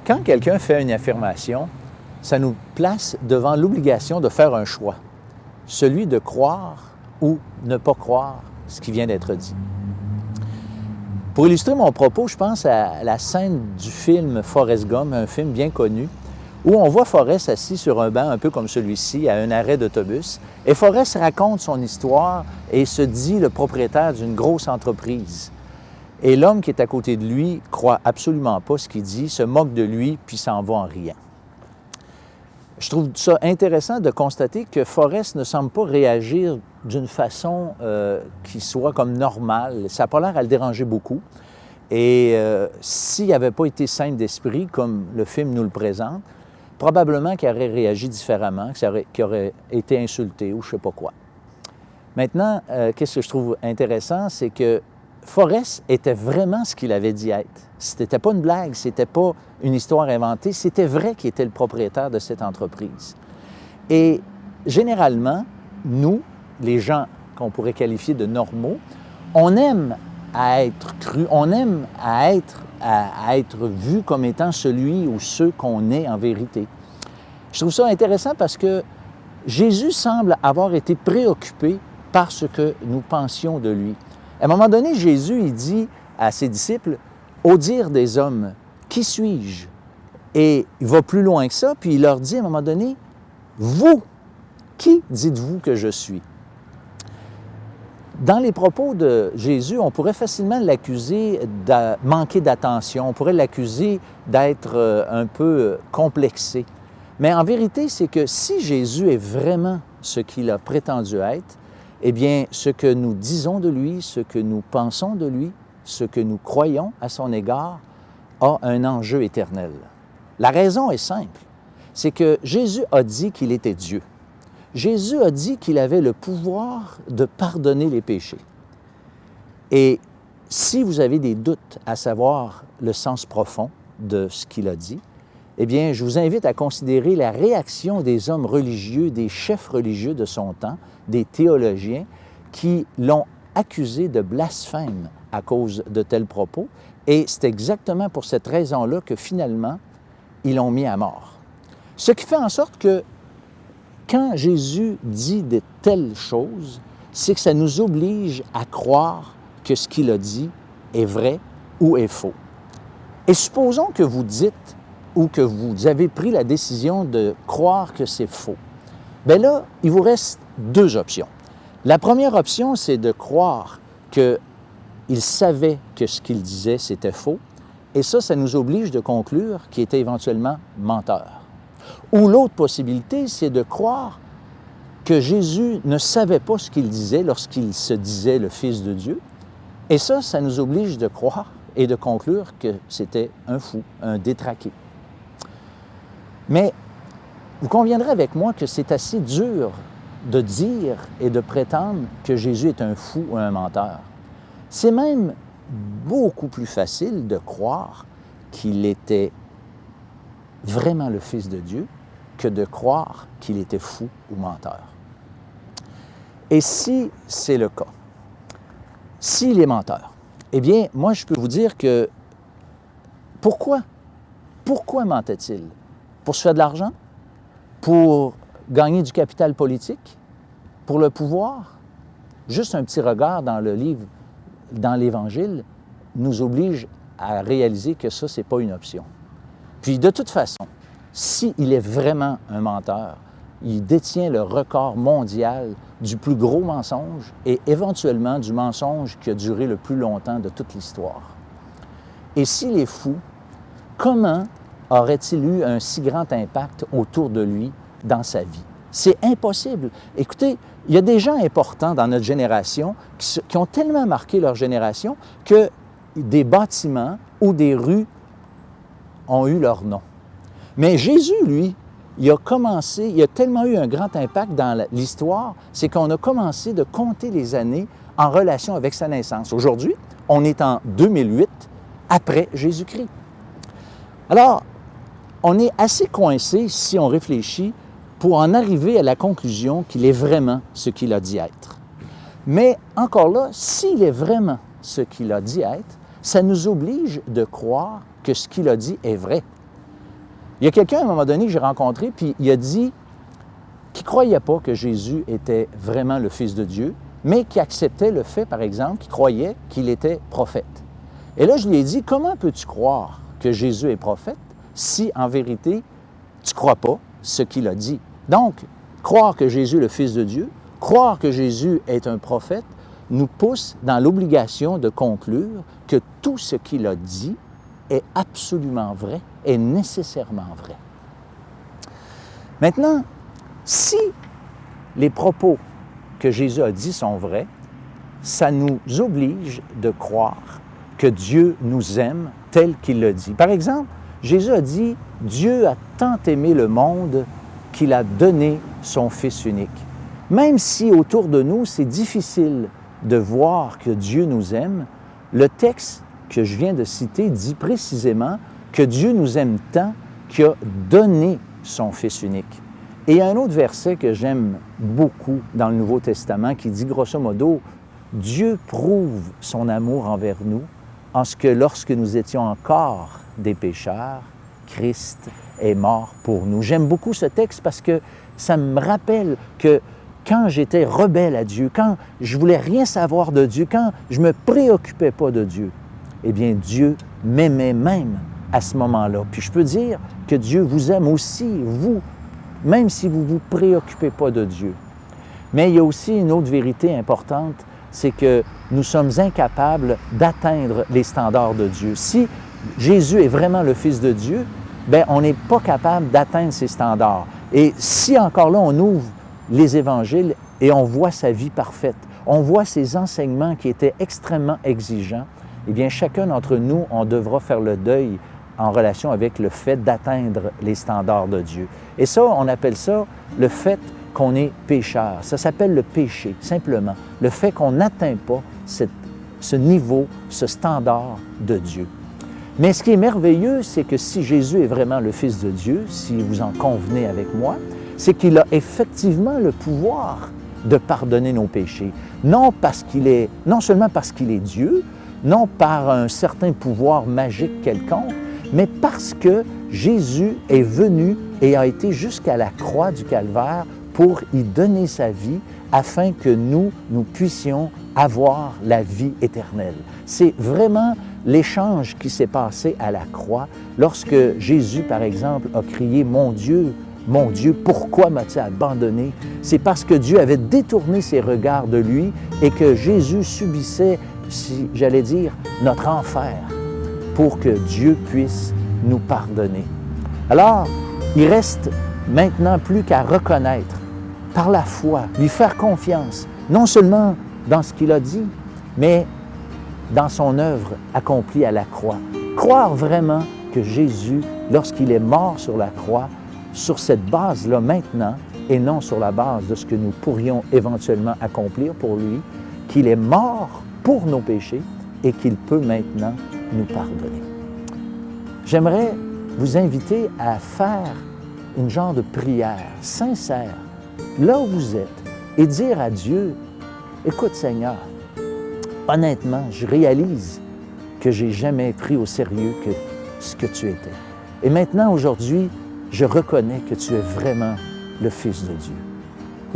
Quand quelqu'un fait une affirmation, ça nous place devant l'obligation de faire un choix, celui de croire ou ne pas croire ce qui vient d'être dit. Pour illustrer mon propos, je pense à la scène du film Forrest Gump, un film bien connu, où on voit Forrest assis sur un banc un peu comme celui-ci, à un arrêt d'autobus, et Forrest raconte son histoire et se dit le propriétaire d'une grosse entreprise. Et l'homme qui est à côté de lui croit absolument pas ce qu'il dit, se moque de lui, puis s'en va en riant. Je trouve ça intéressant de constater que Forrest ne semble pas réagir d'une façon qui soit comme normale. Ça n'a pas l'air à le déranger beaucoup. Et s'il n'avait pas été saint d'esprit, comme le film nous le présente, probablement qu'il aurait réagi différemment, qu'il aurait été insulté ou je ne sais pas quoi. Maintenant, qu'est-ce que je trouve intéressant, c'est que Forrest était vraiment ce qu'il avait dit être. Ce n'était pas une blague, ce n'était pas une histoire inventée, c'était vrai qu'il était le propriétaire de cette entreprise. Et généralement, nous, les gens qu'on pourrait qualifier de normaux, on aime à être cru, on aime à être vu comme étant celui ou ceux qu'on est en vérité. Je trouve ça intéressant parce que Jésus semble avoir été préoccupé par ce que nous pensions de lui. À un moment donné, Jésus, il dit à ses disciples, « Au dire des hommes, qui suis-je? » Et il va plus loin que ça, puis il leur dit à un moment donné, « Vous, qui dites-vous que je suis? » Dans les propos de Jésus, on pourrait facilement l'accuser de manquer d'attention, on pourrait l'accuser d'être un peu complexé. Mais en vérité, c'est que si Jésus est vraiment ce qu'il a prétendu être, eh bien, ce que nous disons de lui, ce que nous pensons de lui, ce que nous croyons à son égard, a un enjeu éternel. La raison est simple, c'est que Jésus a dit qu'il était Dieu. Jésus a dit qu'il avait le pouvoir de pardonner les péchés. Et si vous avez des doutes à savoir le sens profond de ce qu'il a dit, eh bien, je vous invite à considérer la réaction des hommes religieux, des chefs religieux de son temps, des théologiens, qui l'ont accusé de blasphème à cause de tels propos. Et c'est exactement pour cette raison-là que finalement, ils l'ont mis à mort. Ce qui fait en sorte que quand Jésus dit de telles choses, c'est que ça nous oblige à croire que ce qu'il a dit est vrai ou est faux. Et supposons que vous dites ou que vous avez pris la décision de croire que c'est faux. Bien là, il vous reste deux options. La première option, c'est de croire qu'il savait que ce qu'il disait, c'était faux, et ça nous oblige de conclure qu'il était éventuellement menteur. Ou l'autre possibilité, c'est de croire que Jésus ne savait pas ce qu'il disait lorsqu'il se disait le Fils de Dieu, et ça nous oblige de croire et de conclure que c'était un fou, un détraqué. Mais vous conviendrez avec moi que c'est assez dur de dire et de prétendre que Jésus est un fou ou un menteur. C'est même beaucoup plus facile de croire qu'il était vraiment le Fils de Dieu que de croire qu'il était fou ou menteur. Et si c'est le cas, s'il est menteur, eh bien, moi, je peux vous dire que pourquoi mentait-il? Pour se faire de l'argent? Pour gagner du capital politique? Pour le pouvoir? Juste un petit regard dans le livre, dans l'Évangile, nous oblige à réaliser que ça, ce n'est pas une option. Puis, de toute façon, s'il est vraiment un menteur, il détient le record mondial du plus gros mensonge et éventuellement du mensonge qui a duré le plus longtemps de toute l'histoire. Et s'il est fou, comment aurait-il eu un si grand impact autour de lui dans sa vie? C'est impossible. Écoutez, il y a des gens importants dans notre génération qui ont tellement marqué leur génération que des bâtiments ou des rues ont eu leur nom. Mais Jésus, lui, il a tellement eu un grand impact dans l'histoire, c'est qu'on a commencé de compter les années en relation avec sa naissance. Aujourd'hui, on est en 2008, après Jésus-Christ. Alors, on est assez coincé, si on réfléchit, pour en arriver à la conclusion qu'il est vraiment ce qu'il a dit être. Mais encore là, s'il est vraiment ce qu'il a dit être, ça nous oblige de croire que ce qu'il a dit est vrai. Il y a quelqu'un à un moment donné que j'ai rencontré, puis il a dit qu'il ne croyait pas que Jésus était vraiment le Fils de Dieu, mais qui acceptait le fait, par exemple, qu'il croyait qu'il était prophète. Et là, je lui ai dit, comment peux-tu croire que Jésus est prophète si, en vérité, tu ne crois pas ce qu'il a dit? Donc, croire que Jésus est le Fils de Dieu, croire que Jésus est un prophète, nous pousse dans l'obligation de conclure que tout ce qu'il a dit est absolument vrai, est nécessairement vrai. Maintenant, si les propos que Jésus a dit sont vrais, ça nous oblige de croire que Dieu nous aime tel qu'il le dit. Par exemple, Jésus a dit « Dieu a tant aimé le monde qu'il a donné son Fils unique ». Même si autour de nous, c'est difficile de voir que Dieu nous aime, le texte que je viens de citer dit précisément que Dieu nous aime tant qu'il a donné son Fils unique. Et il y a un autre verset que j'aime beaucoup dans le Nouveau Testament qui dit grosso modo, Dieu prouve son amour envers nous en ce que lorsque nous étions encore des pécheurs, Christ est mort pour nous. J'aime beaucoup ce texte parce que ça me rappelle que quand j'étais rebelle à Dieu, quand je voulais rien savoir de Dieu, quand je me préoccupais pas de Dieu, eh bien Dieu m'aimait même à ce moment-là. Puis je peux dire que Dieu vous aime aussi, vous, même si vous ne vous préoccupez pas de Dieu. Mais il y a aussi une autre vérité importante, c'est que nous sommes incapables d'atteindre les standards de Dieu. Si Jésus est vraiment le Fils de Dieu, bien, on n'est pas capable d'atteindre ces standards. Et si encore là, on ouvre les évangiles et on voit sa vie parfaite, on voit ses enseignements qui étaient extrêmement exigeants, eh bien, chacun d'entre nous, on devra faire le deuil en relation avec le fait d'atteindre les standards de Dieu. Et ça, on appelle ça le fait qu'on est pécheur. Ça s'appelle le péché, simplement. Le fait qu'on n'atteint pas ce niveau, ce standard de Dieu. Mais ce qui est merveilleux, c'est que si Jésus est vraiment le Fils de Dieu, si vous en convenez avec moi, c'est qu'il a effectivement le pouvoir de pardonner nos péchés. Non seulement parce qu'il est Dieu, non par un certain pouvoir magique quelconque, mais parce que Jésus est venu et a été jusqu'à la croix du Calvaire pour y donner sa vie afin que nous puissions avoir la vie éternelle. C'est vraiment l'échange qui s'est passé à la croix lorsque Jésus, par exemple, a crié « Mon Dieu, pourquoi m'as-tu abandonné? » C'est parce que Dieu avait détourné ses regards de lui et que Jésus subissait, j'allais dire, notre enfer pour que Dieu puisse nous pardonner. Alors, il reste maintenant plus qu'à reconnaître par la foi, lui faire confiance, non seulement dans ce qu'il a dit, mais dans son œuvre accomplie à la croix. Croire vraiment que Jésus, lorsqu'il est mort sur la croix, sur cette base-là maintenant, et non sur la base de ce que nous pourrions éventuellement accomplir pour lui, qu'il est mort pour nos péchés et qu'il peut maintenant nous pardonner. J'aimerais vous inviter à faire une genre de prière sincère, là où vous êtes, et dire à Dieu, « Écoute Seigneur, honnêtement, je réalise que j'ai jamais pris au sérieux que ce que tu étais. Et maintenant, aujourd'hui, je reconnais que tu es vraiment le Fils de Dieu.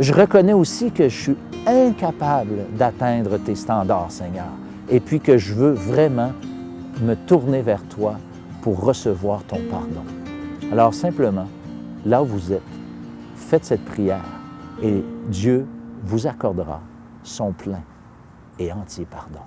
Je reconnais aussi que je suis incapable d'atteindre tes standards, Seigneur, et puis que je veux vraiment me tourner vers toi pour recevoir ton pardon. » Alors simplement, là où vous êtes, faites cette prière et Dieu vous accordera son plein et entier pardon.